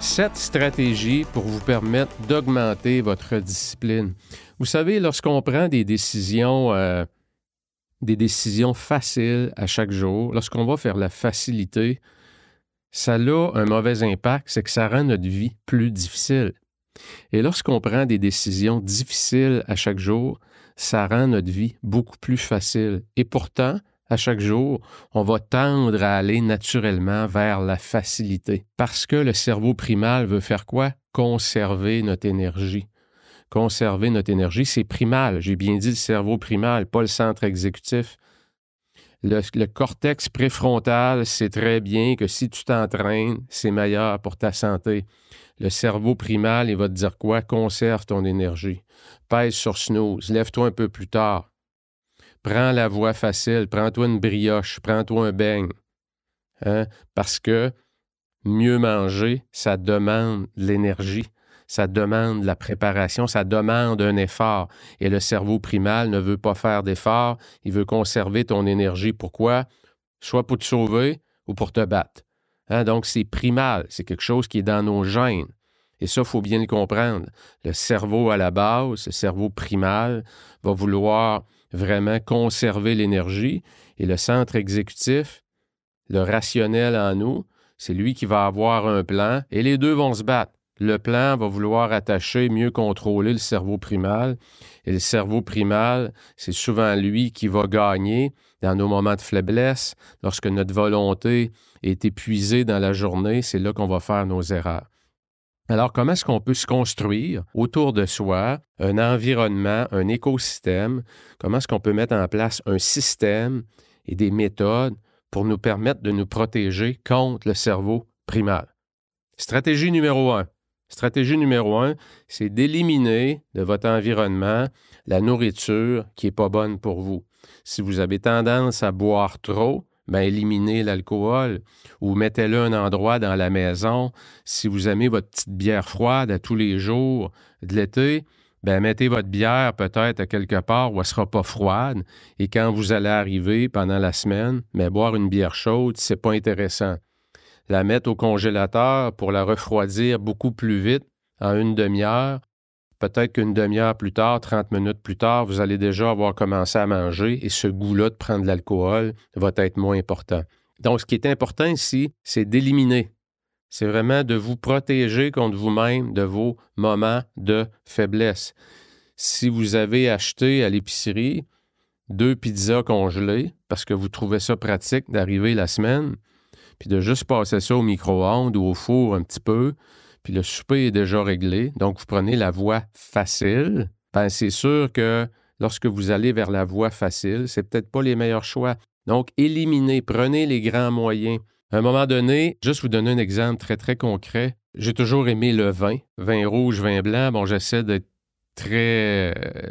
7 stratégies pour vous permettre d'augmenter votre discipline. Vous savez, lorsqu'on prend des décisions faciles à chaque jour, lorsqu'on va faire la facilité, ça a un mauvais impact, c'est que ça rend notre vie plus difficile. Et lorsqu'on prend des décisions difficiles à chaque jour, ça rend notre vie beaucoup plus facile. Et pourtant, à chaque jour, on va tendre à aller naturellement vers la facilité. Parce que le cerveau primal veut faire quoi? Conserver notre énergie. Conserver notre énergie, c'est primal. J'ai bien dit le cerveau primal, pas le centre exécutif. Le cortex préfrontal sait très bien que si tu t'entraînes, c'est meilleur pour ta santé. Le cerveau primal, il va te dire quoi? Conserve ton énergie. Pèse sur snooze. Lève-toi un peu plus tard. Prends la voie facile. Prends-toi une brioche. Prends-toi un beigne. Parce que mieux manger, ça demande de l'énergie. Ça demande de la préparation. Ça demande un effort. Et le cerveau primal ne veut pas faire d'effort. Il veut conserver ton énergie. Pourquoi? Soit pour te sauver ou pour te battre. Donc, c'est primal. C'est quelque chose qui est dans nos gènes. Et ça, il faut bien le comprendre. Le cerveau à la base, le cerveau primal, va vouloir vraiment conserver l'énergie. Et le centre exécutif, le rationnel en nous, c'est lui qui va avoir un plan. Et les deux vont se battre. Le plan va vouloir attacher, mieux contrôler le cerveau primal. Et le cerveau primal, c'est souvent lui qui va gagner dans nos moments de faiblesse. Lorsque notre volonté est épuisée dans la journée, c'est là qu'on va faire nos erreurs. Alors, comment est-ce qu'on peut se construire autour de soi un environnement, un écosystème? Comment est-ce qu'on peut mettre en place un système et des méthodes pour nous permettre de nous protéger contre le cerveau primal? Stratégie numéro 1. Stratégie numéro 1, c'est d'éliminer de votre environnement la nourriture qui n'est pas bonne pour vous. Si vous avez tendance à boire trop, éliminez l'alcool ou mettez-le à un endroit dans la maison. Si vous aimez votre petite bière froide à tous les jours de l'été, mettez votre bière peut-être à quelque part où elle ne sera pas froide. Et quand vous allez arriver pendant la semaine, boire une bière chaude, c'est pas intéressant. La mettre au congélateur pour la refroidir beaucoup plus vite, en une demi-heure. Peut-être qu'une demi-heure plus tard, 30 minutes plus tard, vous allez déjà avoir commencé à manger et ce goût-là de prendre de l'alcool va être moins important. Donc, ce qui est important ici, c'est d'éliminer. C'est vraiment de vous protéger contre vous-même de vos moments de faiblesse. Si vous avez acheté à l'épicerie 2 pizzas congelées parce que vous trouvez ça pratique d'arriver la semaine, puis de juste passer ça au micro-ondes ou au four un petit peu, puis le souper est déjà réglé, donc vous prenez la voie facile, c'est sûr que lorsque vous allez vers la voie facile, c'est peut-être pas les meilleurs choix. Donc, éliminez, prenez les grands moyens. À un moment donné, juste vous donner un exemple très, très concret, j'ai toujours aimé le vin rouge, vin blanc. J'essaie d'être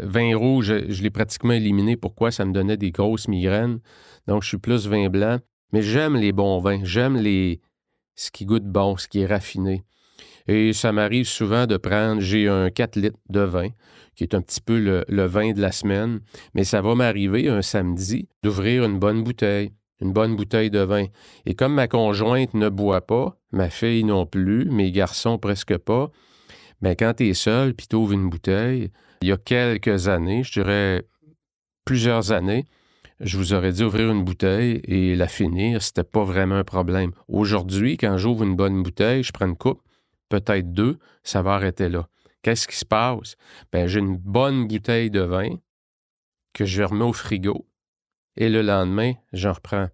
vin rouge, je l'ai pratiquement éliminé. Pourquoi? Ça me donnait des grosses migraines. Donc, je suis plus vin blanc. Mais j'aime les bons vins, j'aime ce qui goûte bon, ce qui est raffiné. Et ça m'arrive souvent de prendre, j'ai un 4 litres de vin, qui est un petit peu le vin de la semaine, mais ça va m'arriver un samedi d'ouvrir une bonne bouteille de vin. Et comme ma conjointe ne boit pas, ma fille non plus, mes garçons presque pas, quand tu es seul puis tu ouvres une bouteille, il y a quelques années, je dirais plusieurs années, je vous aurais dit ouvrir une bouteille et la finir, c'était pas vraiment un problème. Aujourd'hui, quand j'ouvre une bonne bouteille, je prends une coupe, peut-être 2, ça va arrêter là. Qu'est-ce qui se passe? J'ai une bonne bouteille de vin que je remets au frigo et le lendemain, j'en reprends.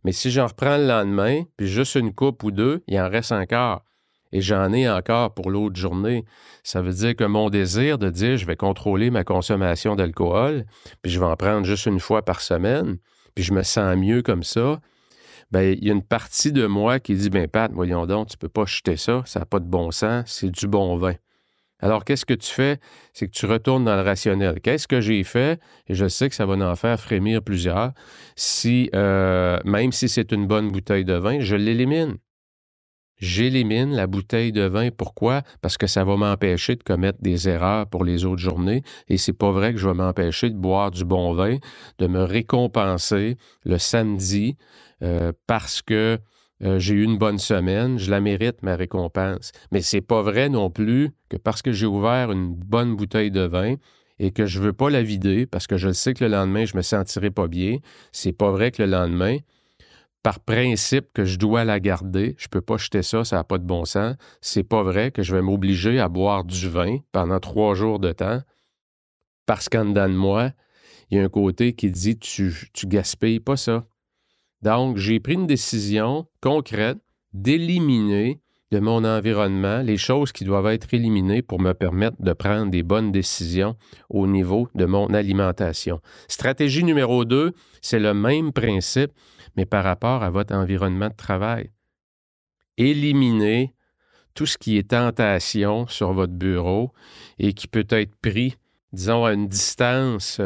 Mais si j'en reprends le lendemain, puis juste une coupe ou 2, il en reste encore. Et j'en ai encore pour l'autre journée. Ça veut dire que mon désir de dire je vais contrôler ma consommation d'alcool, puis je vais en prendre juste une fois par semaine, puis je me sens mieux comme ça, il y a une partie de moi qui dit Pat, voyons donc, tu peux pas jeter ça, ça n'a pas de bon sens, c'est du bon vin. Alors, qu'est-ce que tu fais? C'est que tu retournes dans le rationnel. Qu'est-ce que j'ai fait? Et je sais que ça va en faire frémir plusieurs. Même si c'est une bonne bouteille de vin, je l'élimine. J'élimine la bouteille de vin. Pourquoi? Parce que ça va m'empêcher de commettre des erreurs pour les autres journées. Et c'est pas vrai que je vais m'empêcher de boire du bon vin, de me récompenser le samedi parce que j'ai eu une bonne semaine, je la mérite, ma récompense. Mais c'est pas vrai non plus que parce que j'ai ouvert une bonne bouteille de vin et que je veux pas la vider parce que je sais que le lendemain, je me sentirai pas bien, c'est pas vrai que le lendemain, par principe que je dois la garder, je peux pas jeter ça, ça n'a pas de bon sens. C'est pas vrai que je vais m'obliger à boire du vin pendant 3 jours de temps parce qu'en dedans de moi, il y a un côté qui dit tu gaspilles pas ça. Donc, j'ai pris une décision concrète d'éliminer de mon environnement les choses qui doivent être éliminées pour me permettre de prendre des bonnes décisions au niveau de mon alimentation. Stratégie numéro 2, c'est le même principe, mais par rapport à votre environnement de travail. Éliminez tout ce qui est tentation sur votre bureau et qui peut être pris, disons, à une distance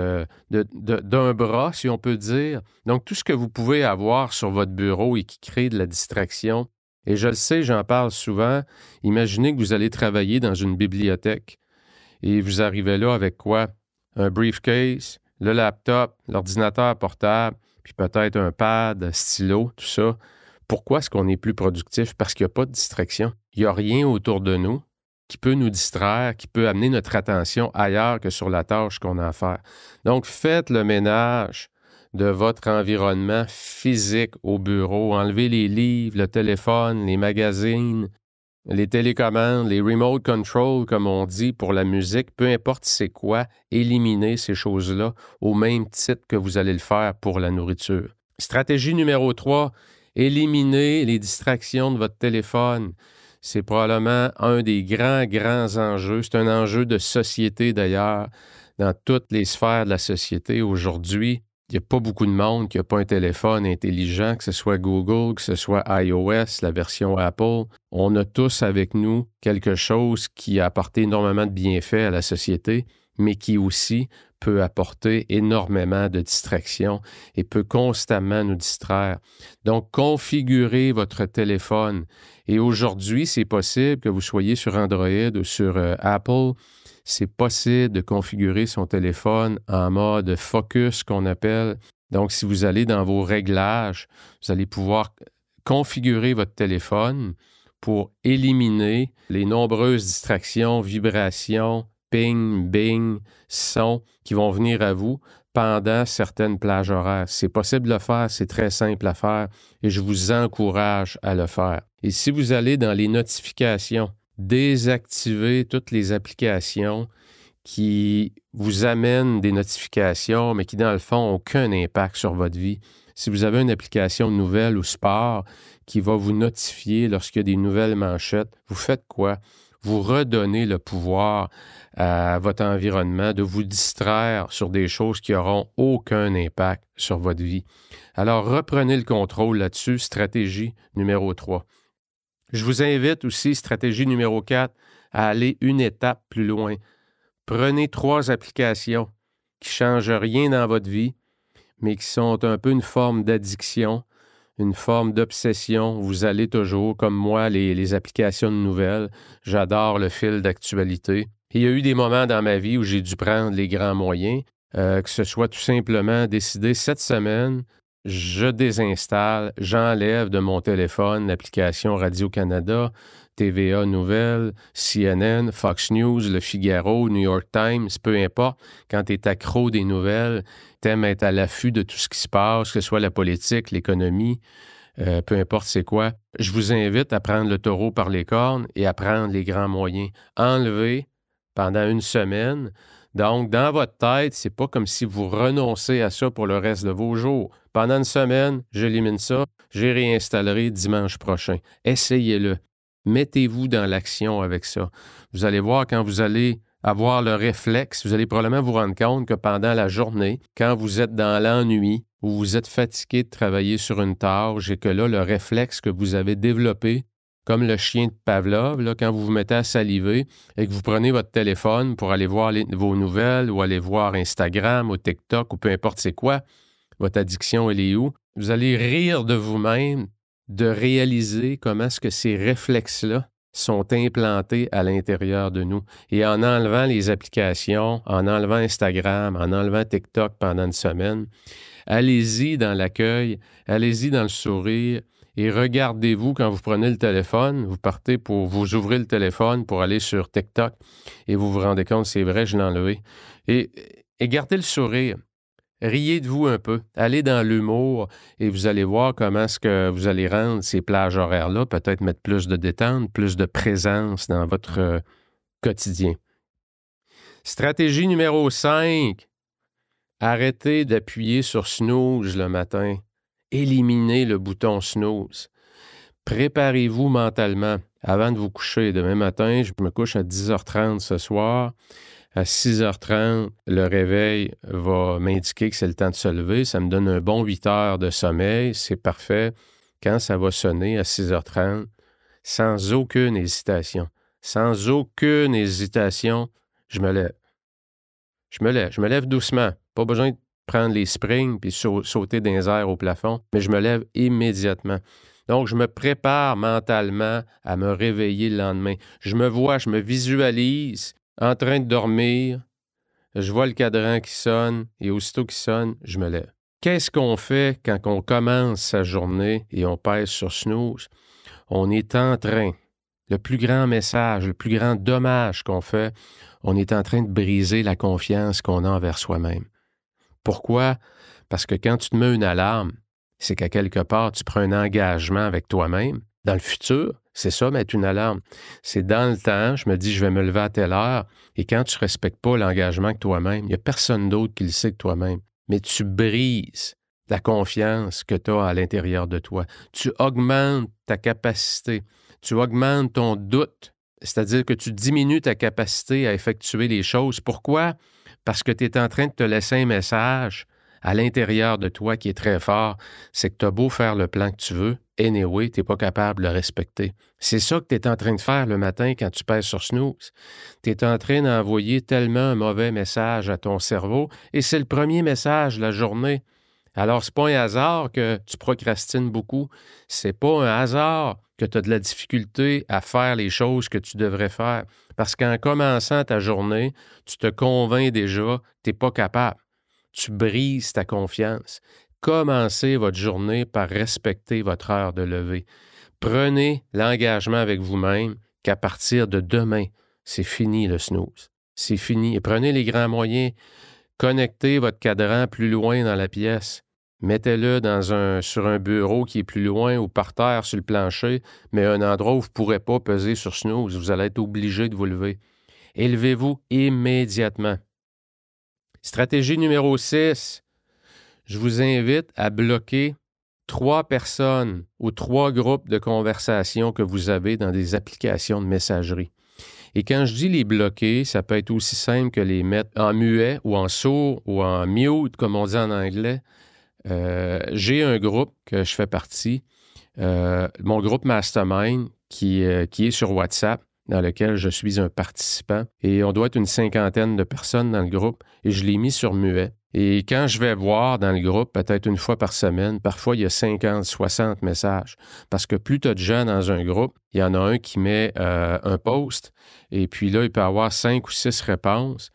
d'un bras, si on peut dire. Donc, tout ce que vous pouvez avoir sur votre bureau et qui crée de la distraction. Et je le sais, j'en parle souvent. Imaginez que vous allez travailler dans une bibliothèque et vous arrivez là avec quoi? Un briefcase, le laptop, l'ordinateur portable, puis peut-être un pad, un stylo, tout ça. Pourquoi est-ce qu'on est plus productif? Parce qu'il n'y a pas de distraction. Il n'y a rien autour de nous qui peut nous distraire, qui peut amener notre attention ailleurs que sur la tâche qu'on a à faire. Donc, faites le ménage de votre environnement physique au bureau. Enlevez les livres, le téléphone, les magazines, les télécommandes, les remote control, comme on dit, pour la musique. Peu importe c'est quoi, éliminez ces choses-là au même titre que vous allez le faire pour la nourriture. Stratégie numéro 3, éliminez les distractions de votre téléphone. C'est probablement un des grands enjeux. C'est un enjeu de société d'ailleurs, dans toutes les sphères de la société aujourd'hui. Il n'y a pas beaucoup de monde qui n'a pas un téléphone intelligent, que ce soit Google, que ce soit iOS, la version Apple. On a tous avec nous quelque chose qui a apporté énormément de bienfaits à la société, mais qui aussi peut apporter énormément de distractions et peut constamment nous distraire. Donc, configurez votre téléphone. Et aujourd'hui, c'est possible que vous soyez sur Android ou sur Apple. C'est possible de configurer son téléphone en mode focus qu'on appelle. Donc, si vous allez dans vos réglages, vous allez pouvoir configurer votre téléphone pour éliminer les nombreuses distractions, vibrations, ping, bing, sons qui vont venir à vous pendant certaines plages horaires. C'est possible de le faire, c'est très simple à faire et je vous encourage à le faire. Et si vous allez dans les notifications, désactivez toutes les applications qui vous amènent des notifications, mais qui, dans le fond, n'ont aucun impact sur votre vie. Si vous avez une application de nouvelles ou sport qui va vous notifier lorsqu'il y a des nouvelles manchettes, vous faites quoi? Vous redonnez le pouvoir à votre environnement de vous distraire sur des choses qui n'auront aucun impact sur votre vie. Alors, reprenez le contrôle là-dessus. Stratégie numéro 3. Je vous invite aussi, stratégie numéro 4, à aller une étape plus loin. Prenez 3 applications qui ne changent rien dans votre vie, mais qui sont un peu une forme d'addiction, une forme d'obsession. Vous allez toujours, comme moi, les applications de nouvelles. J'adore le fil d'actualité. Et il y a eu des moments dans ma vie où j'ai dû prendre les grands moyens, que ce soit tout simplement décider cette semaine, je désinstalle, j'enlève de mon téléphone l'application Radio-Canada, TVA Nouvelles, CNN, Fox News, Le Figaro, New York Times, peu importe. Quand tu es accro des nouvelles, tu aimes être à l'affût de tout ce qui se passe, que ce soit la politique, l'économie, peu importe c'est quoi. Je vous invite à prendre le taureau par les cornes et à prendre les grands moyens. Enlever pendant une semaine. Donc, dans votre tête, c'est pas comme si vous renoncez à ça pour le reste de vos jours. Pendant une semaine, j'élimine ça, je réinstallerai dimanche prochain. Essayez-le. Mettez-vous dans l'action avec ça. Vous allez voir quand vous allez avoir le réflexe, vous allez probablement vous rendre compte que pendant la journée, quand vous êtes dans l'ennui ou vous êtes fatigué de travailler sur une tâche et que là, le réflexe que vous avez développé, comme le chien de Pavlov, là, quand vous vous mettez à saliver et que vous prenez votre téléphone pour aller voir vos nouvelles ou aller voir Instagram ou TikTok ou peu importe c'est quoi, votre addiction, elle est où? Vous allez rire de vous-même de réaliser comment est-ce que ces réflexes-là sont implantés à l'intérieur de nous. Et en enlevant les applications, en enlevant Instagram, en enlevant TikTok pendant une semaine, allez-y dans l'accueil, allez-y dans le sourire Et regardez-vous quand vous prenez le téléphone, vous ouvrez le téléphone pour aller sur TikTok et vous vous rendez compte, c'est vrai, je l'ai enlevé. Et gardez le sourire. Riez de vous un peu. Allez dans l'humour et vous allez voir comment est-ce que vous allez rendre ces plages horaires-là, peut-être mettre plus de détente, plus de présence dans votre quotidien. Stratégie numéro 5. Arrêtez d'appuyer sur snooze le matin. Éliminez le bouton snooze. Préparez-vous mentalement avant de vous coucher. Demain matin, je me couche à 10h30 ce soir. À 6h30, le réveil va m'indiquer que c'est le temps de se lever. Ça me donne un bon 8 heures de sommeil. C'est parfait. Quand ça va sonner à 6h30, sans aucune hésitation, je me lève. Je me lève doucement. Pas besoin de prendre les springs puis sauter dans les airs au plafond, mais je me lève immédiatement. Donc, je me prépare mentalement à me réveiller le lendemain. Je me visualise en train de dormir. Je vois le cadran qui sonne et aussitôt qu'il sonne, je me lève. Qu'est-ce qu'on fait quand on commence sa journée et on pèse sur snooze? On est en train, le plus grand message, le plus grand dommage qu'on fait, on est en train de briser la confiance qu'on a envers soi-même. Pourquoi? Parce que quand tu te mets une alarme, c'est qu'à quelque part, tu prends un engagement avec toi-même. Dans le futur, c'est ça, mettre une alarme. C'est dans le temps, je me dis, je vais me lever à telle heure, et quand tu ne respectes pas l'engagement que toi-même, il n'y a personne d'autre qui le sait que toi-même. Mais tu brises la confiance que tu as à l'intérieur de toi. Tu augmentes ta capacité. Tu augmentes ton doute. C'est-à-dire que tu diminues ta capacité à effectuer les choses. Pourquoi? Parce que tu es en train de te laisser un message à l'intérieur de toi qui est très fort. C'est que tu as beau faire le plan que tu veux, anyway, tu n'es pas capable de le respecter. C'est ça que tu es en train de faire le matin quand tu pèses sur snooze. Tu es en train d'envoyer tellement un mauvais message à ton cerveau et c'est le premier message de la journée. Alors, c'est pas un hasard que tu procrastines beaucoup. C'est pas un hasard que tu as de la difficulté à faire les choses que tu devrais faire. Parce qu'en commençant ta journée, tu te convaincs déjà que tu n'es pas capable. Tu brises ta confiance. Commencez votre journée par respecter votre heure de lever. Prenez l'engagement avec vous-même qu'à partir de demain, c'est fini le snooze. C'est fini. Et prenez les grands moyens. Connectez votre cadran plus loin dans la pièce. Mettez-le sur un bureau qui est plus loin ou par terre sur le plancher, mais un endroit où vous ne pourrez pas peser sur snooze. Vous allez être obligé de vous lever. Élevez-vous immédiatement. Stratégie numéro 6. Je vous invite à bloquer 3 personnes ou 3 groupes de conversation que vous avez dans des applications de messagerie. Et quand je dis les bloquer, ça peut être aussi simple que les mettre en muet ou en sourd ou en mute, comme on dit en anglais. J'ai un groupe que je fais partie, mon groupe Mastermind, qui est sur WhatsApp, dans lequel je suis un participant. Et on doit être une 50aine de personnes dans le groupe. Et je l'ai mis sur muet. Et quand je vais voir dans le groupe, peut-être une fois par semaine, parfois il y a 50, 60 messages. Parce que plus tu as de gens dans un groupe, il y en a un qui met un post. Et puis là, il peut y avoir 5 ou 6 réponses.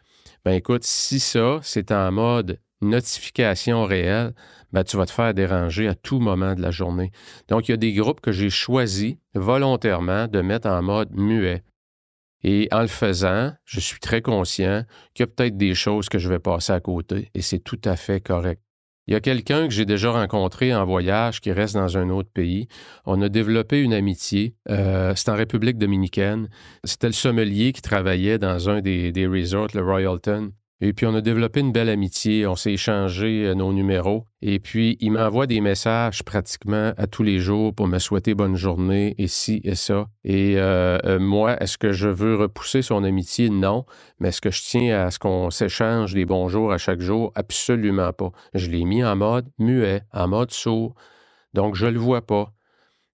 Ben écoute, si ça, c'est en mode notification réelle, ben tu vas te faire déranger à tout moment de la journée. Donc, il y a des groupes que j'ai choisis volontairement de mettre en mode muet. Et en le faisant, je suis très conscient qu'il y a peut-être des choses que je vais passer à côté et c'est tout à fait correct. Il y a quelqu'un que j'ai déjà rencontré en voyage qui reste dans un autre pays. On a développé une amitié. C'est en République dominicaine. C'était le sommelier qui travaillait dans un des resorts, le Royalton. Et puis, on a développé une belle amitié. On s'est échangé nos numéros. Et puis, il m'envoie des messages pratiquement à tous les jours pour me souhaiter bonne journée et ci et ça. Et moi, est-ce que je veux repousser son amitié? Non. Mais est-ce que je tiens à ce qu'on s'échange des bonjours à chaque jour? Absolument pas. Je l'ai mis en mode muet, en mode sourd. Donc, je ne le vois pas.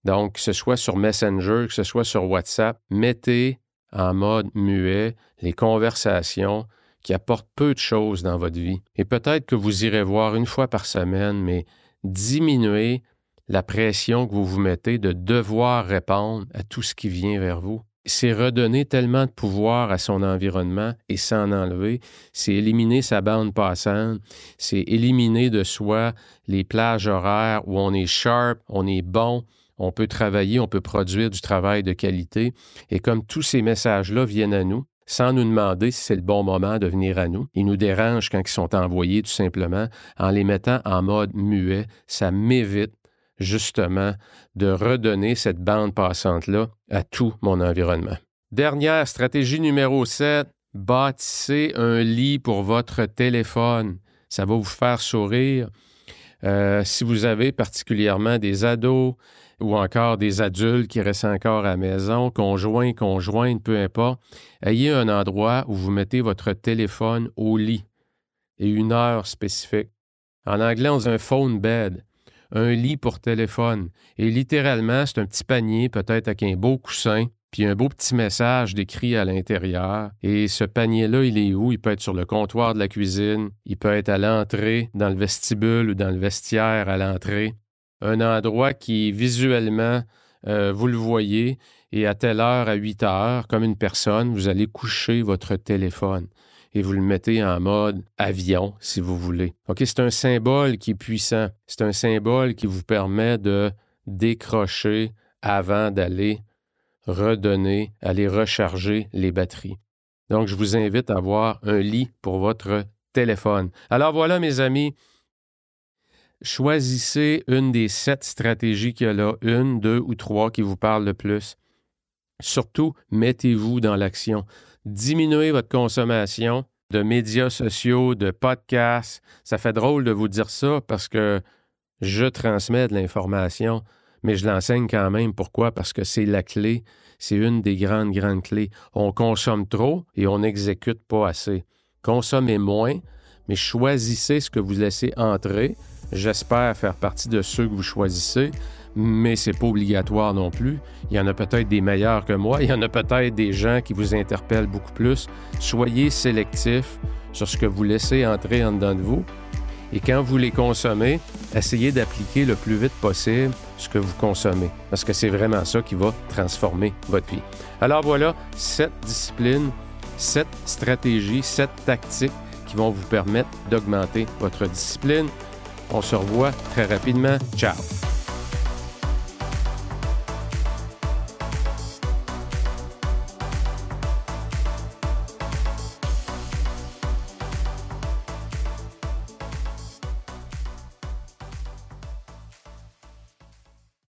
Donc, que ce soit sur Messenger, que ce soit sur WhatsApp, mettez en mode muet les conversations qui apporte peu de choses dans votre vie. Et peut-être que vous irez voir une fois par semaine, mais diminuez la pression que vous vous mettez de devoir répondre à tout ce qui vient vers vous. C'est redonner tellement de pouvoir à son environnement et s'en enlever. C'est éliminer sa bande passante. C'est éliminer de soi les plages horaires où on est sharp, on est bon, On peut travailler, on peut produire du travail de qualité. Et comme tous ces messages-là viennent à nous, sans nous demander si c'est le bon moment de venir à nous, ils nous dérangent quand ils sont envoyés tout simplement. En les mettant en mode muet, ça m'évite justement de redonner cette bande passante-là à tout mon environnement. Dernière stratégie numéro 7, bâtissez un lit pour votre téléphone. Ça va vous faire sourire. Si vous avez particulièrement des ados ou encore des adultes qui restent encore à la maison, conjointes, peu importe, ayez un endroit où vous mettez votre téléphone au lit et une heure spécifique. En anglais, on dit un phone bed, un lit pour téléphone. Et littéralement, c'est un petit panier, peut-être avec un beau coussin, puis un beau petit message décrit à l'intérieur. Et ce panier-là, il est où? Il peut être sur le comptoir de la cuisine, il peut être à l'entrée, dans le vestibule ou dans le vestiaire à l'entrée. Un endroit qui, visuellement, vous le voyez, et à telle heure, à 8 heures, comme une personne, vous allez coucher votre téléphone et vous le mettez en mode avion, si vous voulez. OK, c'est un symbole qui est puissant. C'est un symbole qui vous permet de décrocher avant d'aller redonner, aller recharger les batteries. Donc, je vous invite à avoir un lit pour votre téléphone. Alors voilà, mes amis, choisissez une des 7 stratégies qu'il y a là, 1, 2 ou 3 qui vous parlent le plus. Surtout, mettez-vous dans l'action. Diminuez votre consommation de médias sociaux, de podcasts. Ça fait drôle de vous dire ça parce que je transmets de l'information, mais je l'enseigne quand même. Pourquoi? Parce que c'est la clé. C'est une des grandes clés. On consomme trop et on n'exécute pas assez. Consommez moins, mais choisissez ce que vous laissez entrer. J'espère faire partie de ceux que vous choisissez, mais ce n'est pas obligatoire non plus. Il y en a peut-être des meilleurs que moi. Il y en a peut-être des gens qui vous interpellent beaucoup plus. Soyez sélectif sur ce que vous laissez entrer en dedans de vous. Et quand vous les consommez, essayez d'appliquer le plus vite possible ce que vous consommez, parce que c'est vraiment ça qui va transformer votre vie. Alors voilà, 7 disciplines, 7 stratégies, 7 tactiques qui vont vous permettre d'augmenter votre discipline. On se revoit très rapidement. Ciao!